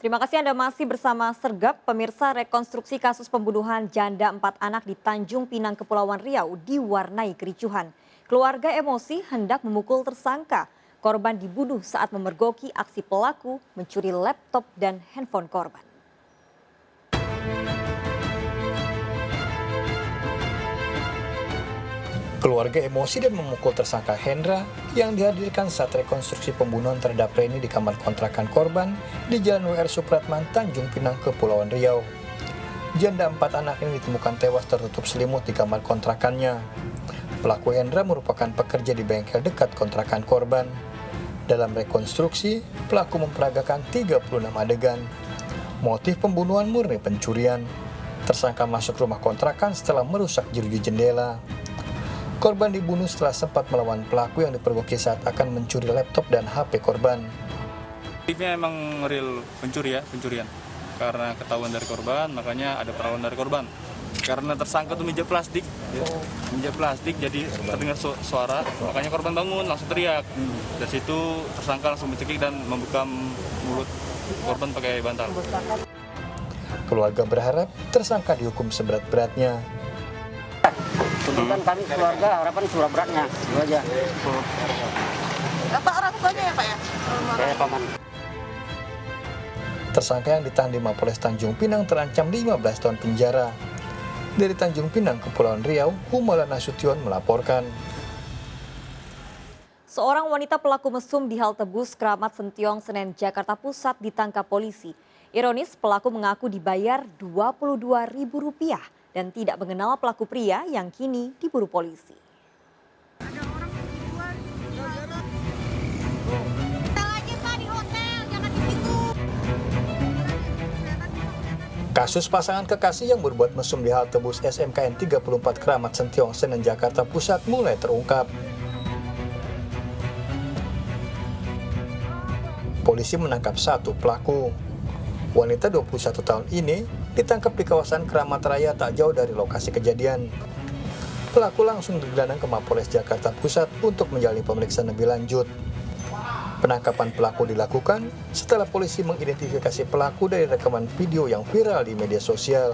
Terima kasih Anda masih bersama Sergap, pemirsa. Rekonstruksi kasus pembunuhan janda 4 anak di Tanjung Pinang, Kepulauan Riau diwarnai kericuhan. Keluarga emosi hendak memukul tersangka. Korban dibunuh saat memergoki aksi pelaku mencuri laptop dan handphone korban. Keluarga emosi dan memukul tersangka Hendra yang dihadirkan saat rekonstruksi pembunuhan terhadap Reni di kamar kontrakan korban di Jalan WR Supratman, Tanjung Pinang, Kepulauan Riau. Janda 4 anak ini ditemukan tewas tertutup selimut di kamar kontrakannya. Pelaku Hendra merupakan pekerja di bengkel dekat kontrakan korban. Dalam rekonstruksi, pelaku memperagakan 36 adegan. Motif pembunuhan murni pencurian. Tersangka masuk rumah kontrakan setelah merusak jeruji jendela. Korban dibunuh setelah sempat melawan pelaku yang dipergoki saat akan mencuri laptop dan HP korban. Motifnya emang real pencurian. Karena ketahuan dari korban, makanya ada perlawanan dari korban. Karena tersangka itu meja plastik, jadi terdengar suara, makanya korban bangun langsung teriak. Dari situ tersangka langsung mencekik dan membuka mulut korban pakai bantal. Keluarga berharap tersangka dihukum seberat-beratnya. Tuntutan kami keluarga harapan surah beratnya, itu aja. Apa orang tuanya ya Pak ya? Saya paman. Tersangka yang ditahan di Mapolres Tanjung Pinang terancam 15 tahun penjara. Dari Tanjung Pinang, Kepulauan Riau, Humala Nasution melaporkan. Seorang wanita pelaku mesum di halte bus Kramat Sentiong, Senen, Jakarta Pusat ditangkap polisi. Ironis, pelaku mengaku dibayar Rp22.000 dan tidak mengenal pelaku pria yang kini diburu polisi. Kasus pasangan kekasih yang berbuat mesum di halte bus SMKN 34 Kramat Sentiong, Senen, Jakarta Pusat mulai terungkap. Polisi menangkap satu pelaku. Wanita 21 tahun ini ditangkap di kawasan Kramat Raya tak jauh dari lokasi kejadian. Pelaku langsung digelandang ke Mapolres Jakarta Pusat untuk menjalani pemeriksaan lebih lanjut. Penangkapan pelaku dilakukan setelah polisi mengidentifikasi pelaku dari rekaman video yang viral di media sosial.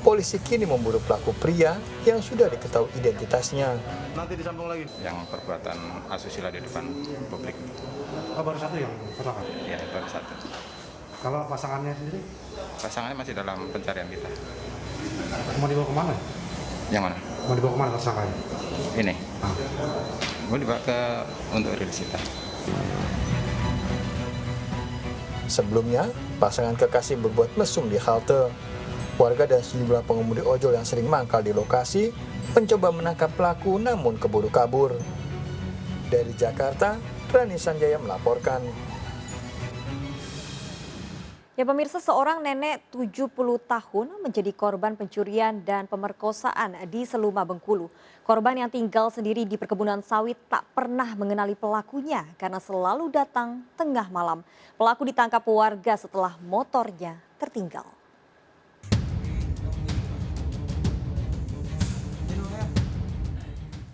Polisi kini memburu pelaku pria yang sudah diketahui identitasnya. Nanti disambung lagi. Yang perbuatan asusila di depan publik. Oh, baru satu yang kecelakaan? Ya, baru satu. Kalau pasangannya sendiri? Pasangannya masih dalam pencarian kita. Mau dibawa kemana? Yang mana? Mau dibawa kemana tersangkanya? Ini. Mau dibawa untuk rilis kita. Sebelumnya, pasangan kekasih berbuat mesum di halte. Warga dan sejumlah pengemudi ojol yang sering mangkal di lokasi mencoba menangkap pelaku namun keburu kabur. Dari Jakarta, Rani Sanjaya melaporkan. Ya pemirsa, seorang nenek 70 tahun menjadi korban pencurian dan pemerkosaan di Seluma, Bengkulu. Korban yang tinggal sendiri di perkebunan sawit tak pernah mengenali pelakunya karena selalu datang tengah malam. Pelaku ditangkap warga setelah motornya tertinggal.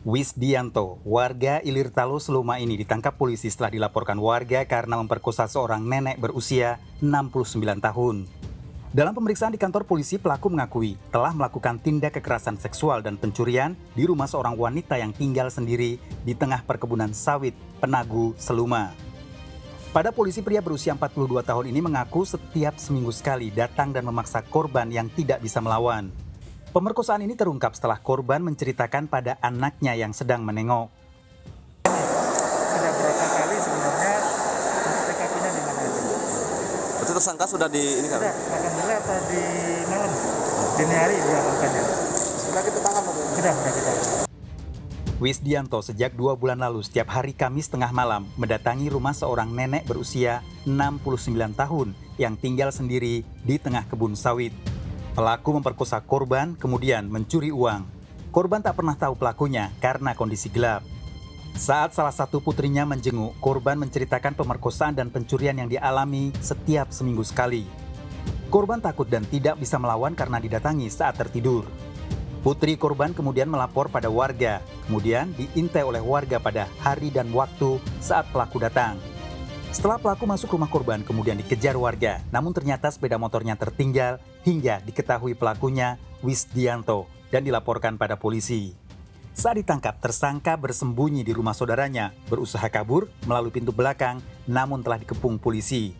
Wisdianto, warga Ilirtalo Seluma ini ditangkap polisi setelah dilaporkan warga karena memperkosa seorang nenek berusia 69 tahun. Dalam pemeriksaan di kantor polisi, pelaku mengakui telah melakukan tindak kekerasan seksual dan pencurian di rumah seorang wanita yang tinggal sendiri di tengah perkebunan sawit Penagu, Seluma. Pada polisi, pria berusia 42 tahun ini mengaku setiap seminggu sekali datang dan memaksa korban yang tidak bisa melawan. Pemerkosaan ini terungkap setelah korban menceritakan pada anaknya yang sedang menengok. Sudah berapa kali sebenarnya untuk TKP-nya di mana itu? Berarti tersangka sudah di ini kan? Sudah, alhamdulillah tadi malam, dini hari diamankannya. Sudah kita tangkap Pak? Sudah kita. Wisdianto sejak 2 bulan lalu setiap hari Kamis tengah malam mendatangi rumah seorang nenek berusia 69 tahun yang tinggal sendiri di tengah kebun sawit. Pelaku memperkosa korban, kemudian mencuri uang. Korban tak pernah tahu pelakunya karena kondisi gelap. Saat salah satu putrinya menjenguk, korban menceritakan pemerkosaan dan pencurian yang dialami setiap seminggu sekali. Korban takut dan tidak bisa melawan karena didatangi saat tertidur. Putri korban kemudian melapor pada warga, kemudian diintai oleh warga pada hari dan waktu saat pelaku datang. Setelah pelaku masuk rumah korban kemudian dikejar warga, namun ternyata sepeda motornya tertinggal hingga diketahui pelakunya Wisdianto dan dilaporkan pada polisi. Saat ditangkap, tersangka bersembunyi di rumah saudaranya, berusaha kabur melalui pintu belakang namun telah dikepung polisi.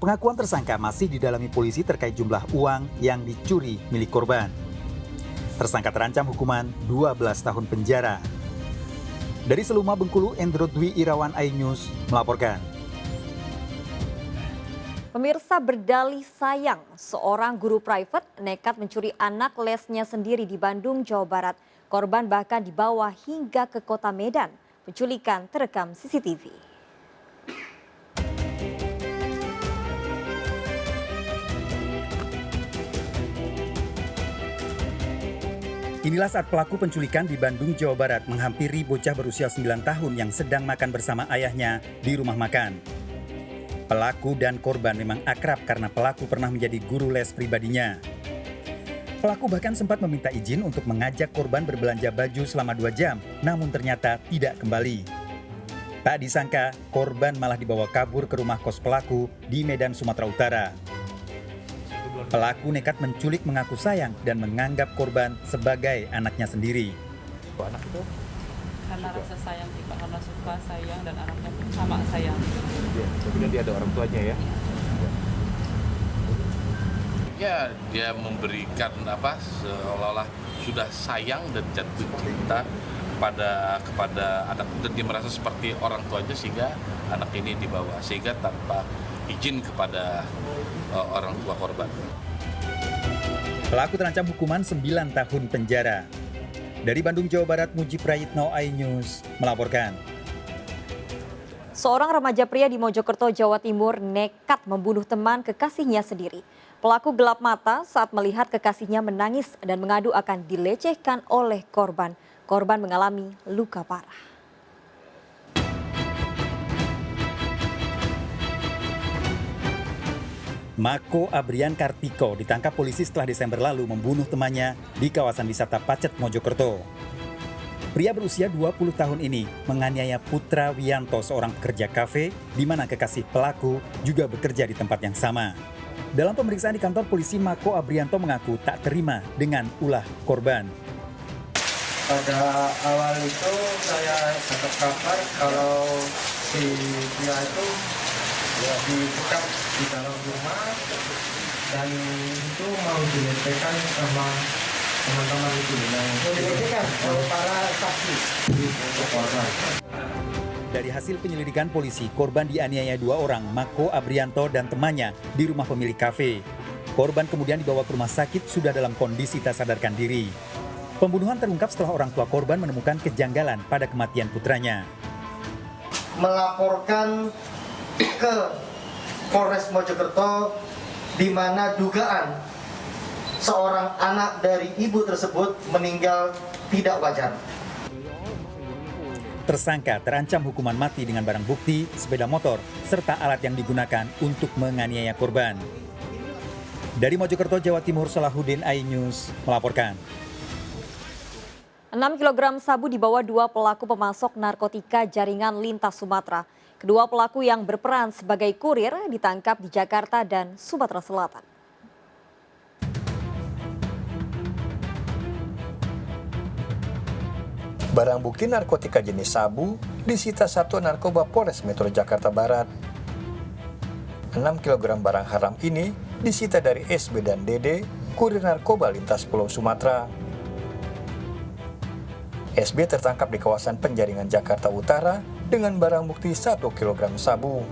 Pengakuan tersangka masih didalami polisi terkait jumlah uang yang dicuri milik korban. Tersangka terancam hukuman 12 tahun penjara. Dari Seluma, Bengkulu, Endro Dwi Irawan, iNews melaporkan. Pemirsa, berdalih sayang, seorang guru private nekat mencuri anak lesnya sendiri di Bandung, Jawa Barat. Korban bahkan dibawa hingga ke kota Medan. Penculikan terekam CCTV. Inilah saat pelaku penculikan di Bandung, Jawa Barat menghampiri bocah berusia 9 tahun yang sedang makan bersama ayahnya di rumah makan. Pelaku dan korban memang akrab karena pelaku pernah menjadi guru les pribadinya. Pelaku bahkan sempat meminta izin untuk mengajak korban berbelanja baju selama 2 jam, namun ternyata tidak kembali. Tak disangka, korban malah dibawa kabur ke rumah kos pelaku di Medan, Sumatera Utara. Pelaku nekat menculik mengaku sayang dan menganggap korban sebagai anaknya sendiri. Anak itu? Karena rasa sayang sih Pak, karena suka sayang dan anaknya pun sama sayang. Ya, kemudian dia ada orang tuanya ya? Ya, dia memberikan seolah-olah sudah sayang dan jatuh cinta kepada anak, dan dia merasa seperti orang tuanya sehingga anak ini dibawa, sehingga tanpa izin kepada orang tua korban. Pelaku terancam hukuman 9 tahun penjara. Dari Bandung, Jawa Barat, Mujib Prayitno, iNews melaporkan. Seorang remaja pria di Mojokerto, Jawa Timur nekat membunuh teman kekasihnya sendiri. Pelaku gelap mata saat melihat kekasihnya menangis dan mengadu akan dilecehkan oleh korban. Korban mengalami luka parah. Mako Abrian Kartiko ditangkap polisi setelah Desember lalu membunuh temannya di kawasan wisata Pacet, Mojokerto. Pria berusia 20 tahun ini menganiaya Putra Wianto, seorang pekerja kafe di mana kekasih pelaku juga bekerja di tempat yang sama. Dalam pemeriksaan di kantor polisi, Mako Abrianto mengaku tak terima dengan ulah korban. Pada awal itu saya dapat kabar kalau si pria itu dibekap di dalam rumah dan itu mau dilecehkan sama teman-teman itu yang dilecehkan oleh para saksi untuk korban. Dari hasil penyelidikan polisi, korban dianiaya 2 orang, Mako Abrianto dan temannya, di rumah pemilik kafe. Korban kemudian dibawa ke rumah sakit sudah dalam kondisi tak sadarkan diri. Pembunuhan terungkap setelah orang tua korban menemukan kejanggalan pada kematian putranya. Melaporkan ke Polres Mojokerto di mana dugaan seorang anak dari ibu tersebut meninggal tidak wajar. Tersangka terancam hukuman mati dengan barang bukti, sepeda motor, serta alat yang digunakan untuk menganiaya korban. Dari Mojokerto, Jawa Timur, Salahuddin, iNews melaporkan. 6 kg sabu dibawa 2 pelaku pemasok narkotika jaringan lintas Sumatera. Kedua pelaku yang berperan sebagai kurir ditangkap di Jakarta dan Sumatera Selatan. Barang bukti narkotika jenis sabu disita Satuan Narkoba Polres Metro Jakarta Barat. 6 kg barang haram ini disita dari SB dan DD, kurir narkoba lintas Pulau Sumatera. SB tertangkap di kawasan Penjaringan Jakarta Utara dengan barang bukti 1 kg sabu.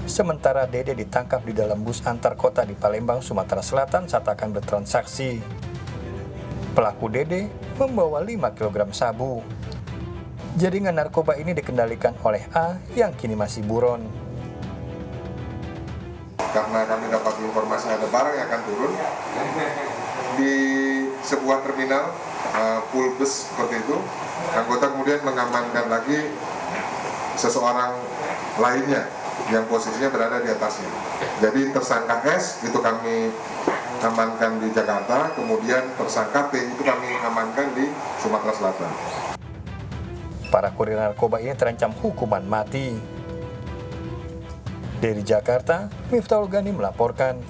Sementara Dede ditangkap di dalam bus antar kota di Palembang, Sumatera Selatan saat akan bertransaksi. Pelaku Dede membawa 5 kg sabu. Jaringan narkoba ini dikendalikan oleh A yang kini masih buron. Karena kami dapat informasi ada barang yang akan turun di sebuah terminal full bus seperti itu, anggota kemudian mengamankan lagi seseorang lainnya yang posisinya berada di atasnya. Jadi tersangka S itu kami amankan di Jakarta, kemudian tersangka T itu kami amankan di Sumatera Selatan. Para kurir narkoba ini terancam hukuman mati. Dari Jakarta, Miftahul Gani melaporkan.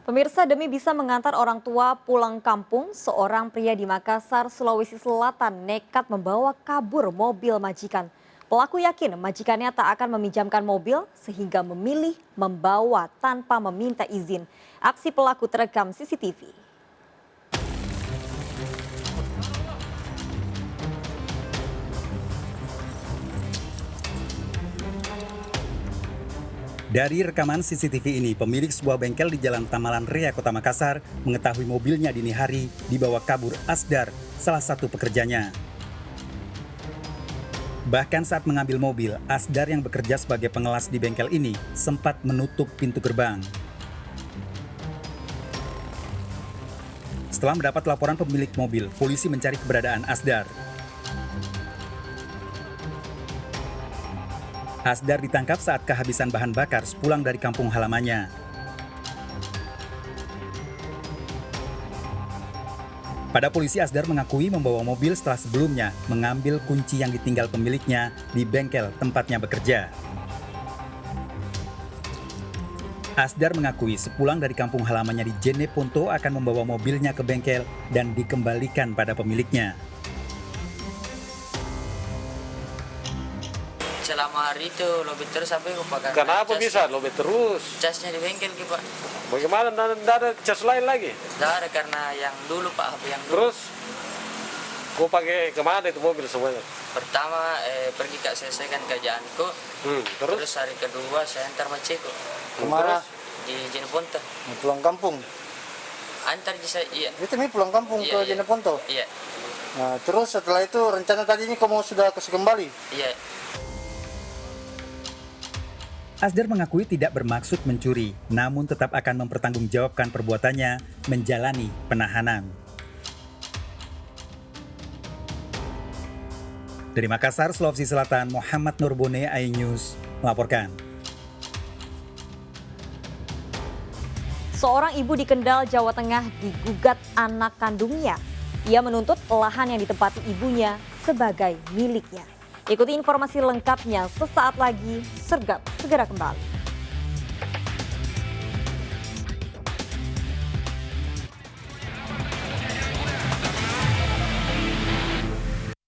Pemirsa, demi bisa mengantar orang tua pulang kampung, seorang pria di Makassar, Sulawesi Selatan nekat membawa kabur mobil majikan. Pelaku yakin majikannya tak akan meminjamkan mobil sehingga memilih membawa tanpa meminta izin. Aksi pelaku terekam CCTV. Dari rekaman CCTV ini, pemilik sebuah bengkel di Jalan Tamalan Rea, Kota Makassar, mengetahui mobilnya dini hari dibawa kabur Asdar, salah satu pekerjanya. Bahkan saat mengambil mobil, Asdar yang bekerja sebagai pengelas di bengkel ini sempat menutup pintu gerbang. Setelah mendapat laporan pemilik mobil, polisi mencari keberadaan Asdar. Asdar ditangkap saat kehabisan bahan bakar sepulang dari kampung halamannya. Pada polisi, Asdar mengakui membawa mobil setelah sebelumnya mengambil kunci yang ditinggal pemiliknya di bengkel tempatnya bekerja. Asdar mengakui sepulang dari kampung halamannya di Jeneponto akan membawa mobilnya ke bengkel dan dikembalikan pada pemiliknya. Selama hari itu lobet terus sampai aku pakai. Kenapa bisa lobet terus? Casnya di bengkel Ki, Pak. Bagaimana tidak ada cas lain lagi? Tidak ada karena yang dulu Pak, HP yang dulu. Terus kau pakai kemana itu mobil semuanya? Pertama pergi Kak selesaikan kerjaanku. Terus hari kedua saya antar macetku. Kemana? Di Jeneponto. Pulang kampung. Antar saya, iya. Itu nih pulang kampung ke Jeneponto. Iya. Nah, terus setelah itu rencana tadinya kamu sudah kasih kembali? Iya. Asdar mengakui tidak bermaksud mencuri, namun tetap akan mempertanggungjawabkan perbuatannya menjalani penahanan. Dari Makassar, Sulawesi Selatan, Muhammad Nurbone, iNews melaporkan. Seorang ibu di Kendal, Jawa Tengah digugat anak kandungnya. Ia menuntut lahan yang ditempati ibunya sebagai miliknya. Ikuti informasi lengkapnya sesaat lagi. Sergap segera kembali.